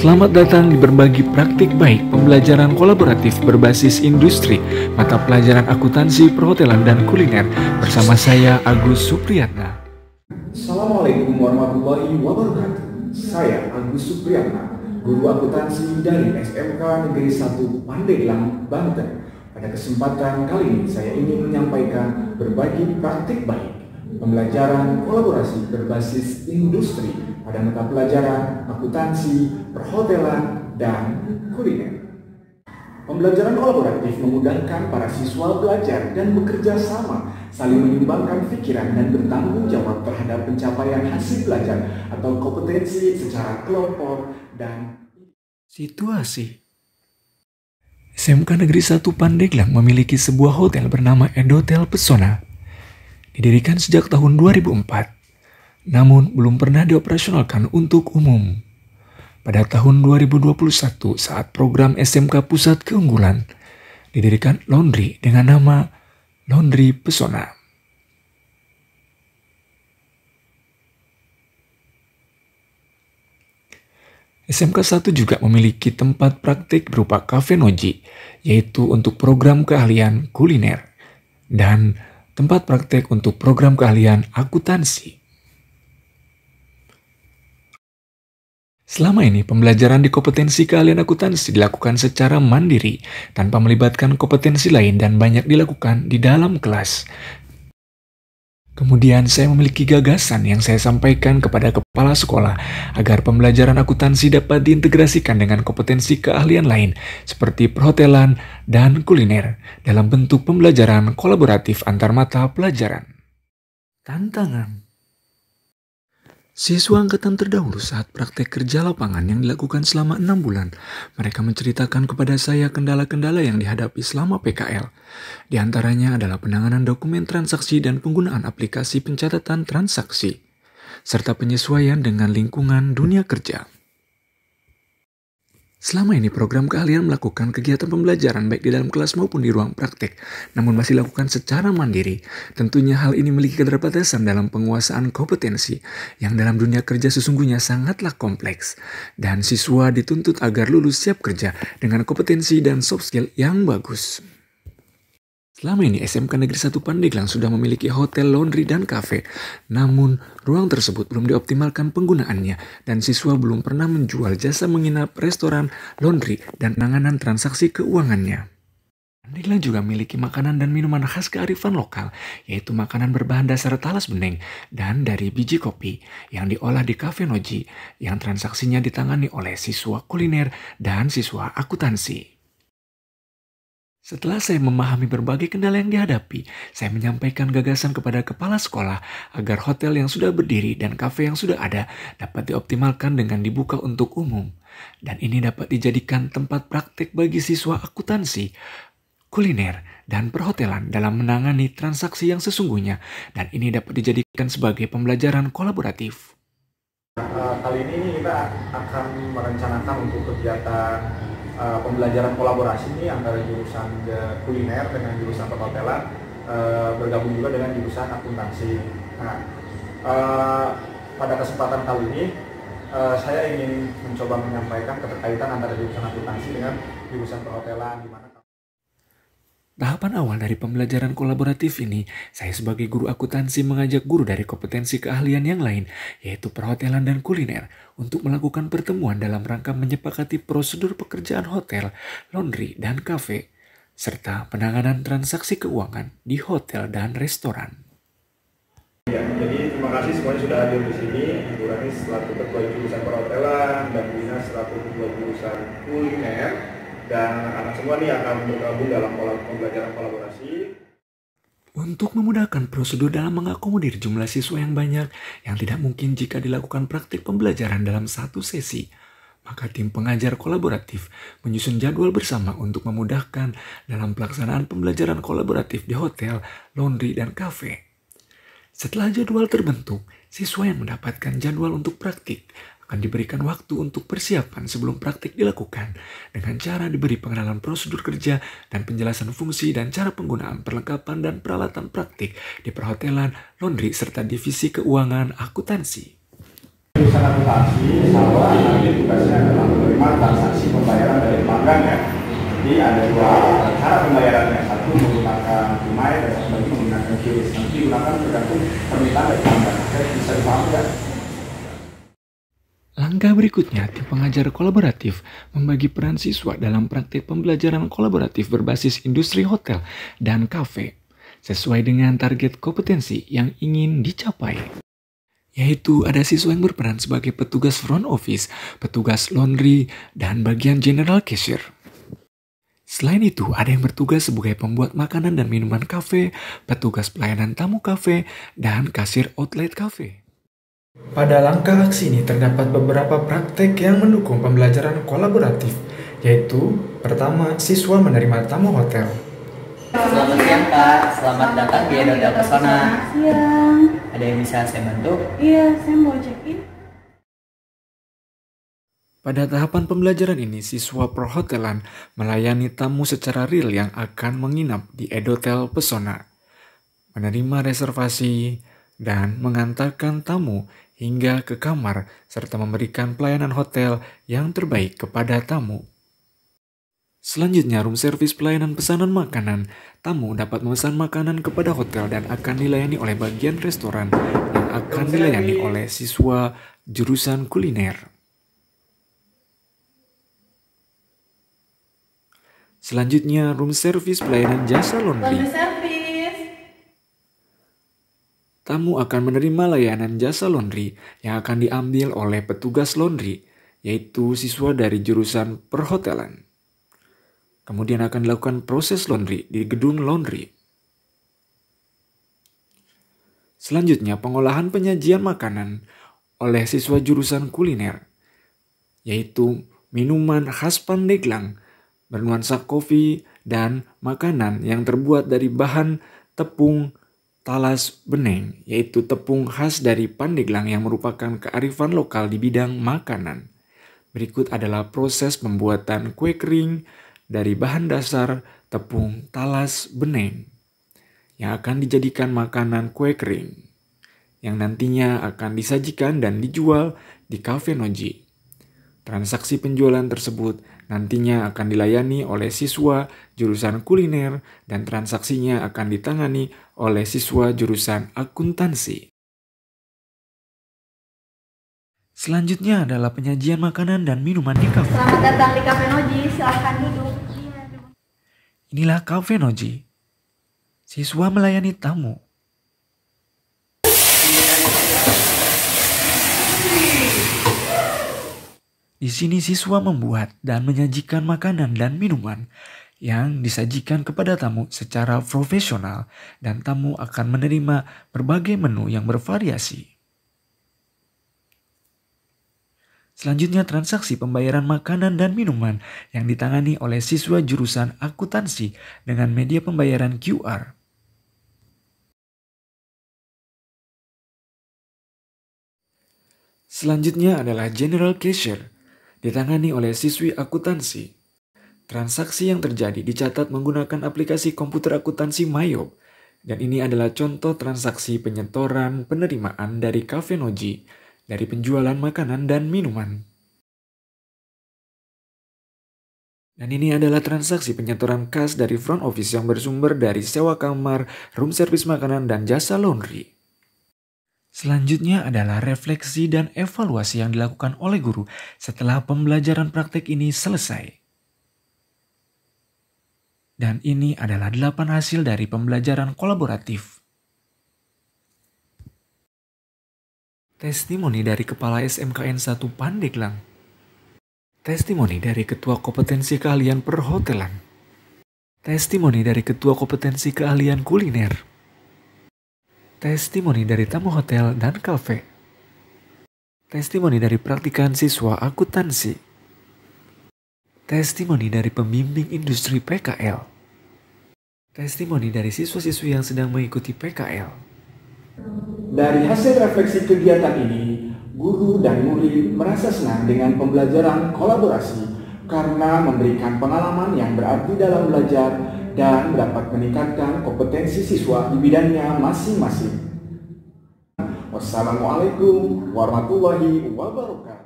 Selamat datang di berbagi praktik baik pembelajaran kolaboratif berbasis industri, mata pelajaran akuntansi, perhotelan, dan kuliner bersama saya Agus Supriyatna. Assalamualaikum warahmatullahi wabarakatuh. Saya Agus Supriyatna, guru akuntansi dari SMK Negeri 1 Pandeglang, Banten. Pada kesempatan kali ini saya ingin menyampaikan berbagi praktik baik pembelajaran kolaborasi berbasis industri pada mata pelajaran akuntansi, perhotelan, dan kuliner. Pembelajaran kolaboratif memudahkan para siswa belajar dan bekerja sama, saling menyumbangkan pikiran dan bertanggung jawab terhadap pencapaian hasil belajar atau kompetensi secara kelompok dan situasi. SMK Negeri 1 Pandeglang memiliki sebuah hotel bernama Endotel Pesona. Didirikan sejak tahun 2004, namun belum pernah dioperasionalkan untuk umum. Pada tahun 2021 saat program SMK Pusat Keunggulan, didirikan laundry dengan nama Laundry Pesona. SMK 1 juga memiliki tempat praktik berupa Cafe Noji, yaitu untuk program keahlian kuliner, dan tempat praktek untuk program keahlian akuntansi. Selama ini, pembelajaran di kompetensi keahlian akuntansi dilakukan secara mandiri, tanpa melibatkan kompetensi lain dan banyak dilakukan di dalam kelas. Kemudian saya memiliki gagasan yang saya sampaikan kepada kepala sekolah agar pembelajaran akuntansi dapat diintegrasikan dengan kompetensi keahlian lain seperti perhotelan dan kuliner dalam bentuk pembelajaran kolaboratif antar mata pelajaran. Tantangan. Siswa angkatan terdahulu saat praktek kerja lapangan yang dilakukan selama 6 bulan, mereka menceritakan kepada saya kendala-kendala yang dihadapi selama PKL. Di antaranya adalah penanganan dokumen transaksi dan penggunaan aplikasi pencatatan transaksi, serta penyesuaian dengan lingkungan dunia kerja. Selama ini program keahlian melakukan kegiatan pembelajaran baik di dalam kelas maupun di ruang praktek, namun masih dilakukan secara mandiri. Tentunya hal ini memiliki keterbatasan dalam penguasaan kompetensi yang dalam dunia kerja sesungguhnya sangatlah kompleks, dan siswa dituntut agar lulus siap kerja dengan kompetensi dan soft skill yang bagus. Selama ini SMK Negeri 1 Pandeglang sudah memiliki hotel, laundry, dan kafe. Namun, ruang tersebut belum dioptimalkan penggunaannya dan siswa belum pernah menjual jasa menginap, restoran, laundry, dan penanganan transaksi keuangannya. Pandeglang juga memiliki makanan dan minuman khas kearifan lokal, yaitu makanan berbahan dasar talas bening dan dari biji kopi yang diolah di Cafe Noji yang transaksinya ditangani oleh siswa kuliner dan siswa akuntansi. Setelah saya memahami berbagai kendala yang dihadapi, saya menyampaikan gagasan kepada kepala sekolah agar hotel yang sudah berdiri dan kafe yang sudah ada dapat dioptimalkan dengan dibuka untuk umum. Dan ini dapat dijadikan tempat praktek bagi siswa akuntansi, kuliner, dan perhotelan dalam menangani transaksi yang sesungguhnya. Dan ini dapat dijadikan sebagai pembelajaran kolaboratif. Kali ini kita akan merencanakan untuk kegiatan pembelajaran kolaborasi ini antara jurusan kuliner dengan jurusan perhotelan, bergabung juga dengan jurusan akuntansi. Nah, pada kesempatan kali ini saya ingin mencoba menyampaikan keterkaitan antara jurusan akuntansi dengan jurusan perhotelan, di mana Tahapan awal dari pembelajaran kolaboratif ini, saya sebagai guru akuntansi mengajak guru dari kompetensi keahlian yang lain, yaitu perhotelan dan kuliner, untuk melakukan pertemuan dalam rangka menyepakati prosedur pekerjaan hotel, laundry, dan kafe, serta penanganan transaksi keuangan di hotel dan restoran. Ya, jadi terima kasih semuanya sudah hadir di sini. Ibu Rani selaku ketua jurusan perhotelan dan Bina selaku ketua jurusan kuliner. Dan anak semua nih akan bergabung dalam pembelajaran kolaborasi. Untuk memudahkan prosedur dalam mengakomodir jumlah siswa yang banyak yang tidak mungkin jika dilakukan praktik pembelajaran dalam satu sesi, maka tim pengajar kolaboratif menyusun jadwal bersama untuk memudahkan dalam pelaksanaan pembelajaran kolaboratif di hotel, laundry, dan kafe. Setelah jadwal terbentuk, siswa yang mendapatkan jadwal untuk praktik akan diberikan waktu untuk persiapan sebelum praktik dilakukan dengan cara diberi pengenalan prosedur kerja dan penjelasan fungsi dan cara penggunaan perlengkapan dan peralatan praktik di perhotelan, laundry, serta divisi keuangan akuntansi. Jurusan akuntansi, sama nanti tugasnya adalah Langkah berikutnya, tim pengajar kolaboratif membagi peran siswa dalam praktik pembelajaran kolaboratif berbasis industri hotel dan kafe, sesuai dengan target kompetensi yang ingin dicapai. Yaitu ada siswa yang berperan sebagai petugas front office, petugas laundry, dan bagian general cashier. Selain itu, ada yang bertugas sebagai pembuat makanan dan minuman kafe, petugas pelayanan tamu kafe, dan kasir outlet kafe. Pada langkah aksi ini terdapat beberapa praktek yang mendukung pembelajaran kolaboratif, yaitu pertama, siswa menerima tamu hotel. Selamat siang Kak, selamat datang di Edotel Pesona. Siang. Ada yang bisa saya bantu? Iya, saya mau check-in. Pada tahapan pembelajaran ini, siswa perhotelan melayani tamu secara real yang akan menginap di Edotel Pesona, menerima reservasi, dan mengantarkan tamu hingga ke kamar, serta memberikan pelayanan hotel yang terbaik kepada tamu. Selanjutnya, room service pelayanan pesanan makanan. Tamu dapat memesan makanan kepada hotel dan akan dilayani oleh bagian restoran yang akan dilayani oleh siswa jurusan kuliner. Selanjutnya, room service pelayanan jasa laundry. Tamu akan menerima layanan jasa laundry yang akan diambil oleh petugas laundry, yaitu siswa dari jurusan perhotelan. Kemudian akan dilakukan proses laundry di gedung laundry. Selanjutnya, pengolahan penyajian makanan oleh siswa jurusan kuliner, yaitu minuman khas Pandeglang, bernuansa kopi, dan makanan yang terbuat dari bahan tepung talas beneng, yaitu tepung khas dari Pandeglang yang merupakan kearifan lokal di bidang makanan. Berikut adalah proses pembuatan kue kering dari bahan dasar tepung talas beneng yang akan dijadikan makanan kue kering, yang nantinya akan disajikan dan dijual di Cafe Noji. Transaksi penjualan tersebut nantinya akan dilayani oleh siswa jurusan kuliner dan transaksinya akan ditangani oleh siswa jurusan akuntansi. Selanjutnya adalah penyajian makanan dan minuman di kafe. Selamat datang di Cafe Noji, silahkan duduk. Inilah Cafe Noji. Siswa melayani tamu. Di sini siswa membuat dan menyajikan makanan dan minuman yang disajikan kepada tamu secara profesional dan tamu akan menerima berbagai menu yang bervariasi. Selanjutnya, transaksi pembayaran makanan dan minuman yang ditangani oleh siswa jurusan akuntansi dengan media pembayaran QR. Selanjutnya adalah general cashier, ditangani oleh siswi akuntansi. Transaksi yang terjadi dicatat menggunakan aplikasi komputer akuntansi Mayob, dan ini adalah contoh transaksi penyetoran penerimaan dari Cafe Noji dari penjualan makanan dan minuman. Dan ini adalah transaksi penyetoran kas dari front office yang bersumber dari sewa kamar, room service makanan, dan jasa laundry. Selanjutnya adalah refleksi dan evaluasi yang dilakukan oleh guru setelah pembelajaran praktek ini selesai. Dan ini adalah 8 hasil dari pembelajaran kolaboratif. Testimoni dari Kepala SMKN 1 Pandeglang. Testimoni dari Ketua Kompetensi Keahlian Perhotelan. Testimoni dari Ketua Kompetensi Keahlian Kuliner. Testimoni dari tamu hotel dan kafe. Testimoni dari praktikan siswa akuntansi. Testimoni dari pembimbing industri PKL. Testimoni dari siswa-siswi yang sedang mengikuti PKL. Dari hasil refleksi kegiatan ini, guru dan murid merasa senang dengan pembelajaran kolaborasi karena memberikan pengalaman yang berarti dalam belajar dan dapat meningkatkan kompetensi siswa di bidangnya masing-masing. Wassalamualaikum warahmatullahi wabarakatuh.